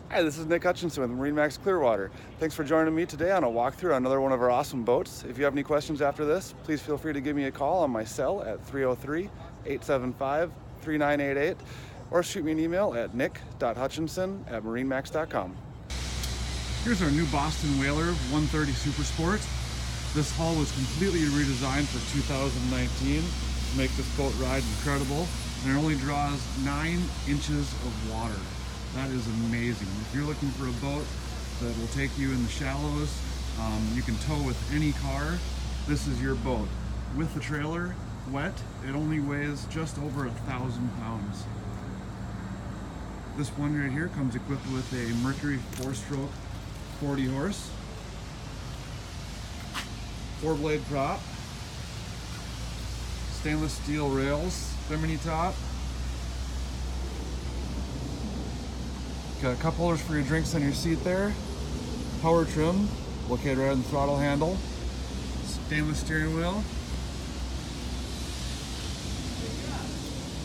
Hi, this is Nick Hutchinson with MarineMax Clearwater. Thanks for joining me today on a walkthrough on another one of our awesome boats. If you have any questions after this, please feel free to give me a call on my cell at 303-875-3988 or shoot me an email at nick.hutchinson@marinemax.com. Here's our new Boston Whaler 130 Super Sport. This hull was completely redesigned for 2019 to make this boat ride incredible, and it only draws 9 inches of water. That is amazing. If you're looking for a boat that will take you in the shallows, you can tow with any car, this is your boat. With the trailer wet, it only weighs just over 1,000 pounds. This one right here comes equipped with a Mercury 4-stroke 40 horse, 4-blade prop, stainless steel rails, bimini top. Got a cup holders for your drinks on your seat there. Power trim, located right on the throttle handle. Stainless steering wheel.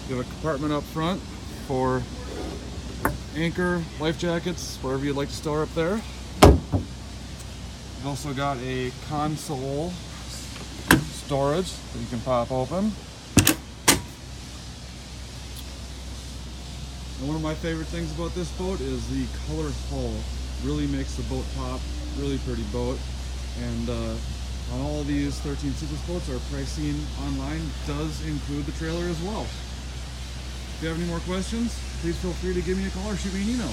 You have a compartment up front for anchor, life jackets, whatever you'd like to store up there. You've also got a console storage that you can pop open. And one of my favorite things about this boat is the color hull. Really makes the boat pop, really pretty boat. And on all of these 13 Super Boats, our pricing online does include the trailer as well. If you have any more questions, please feel free to give me a call or shoot me an email.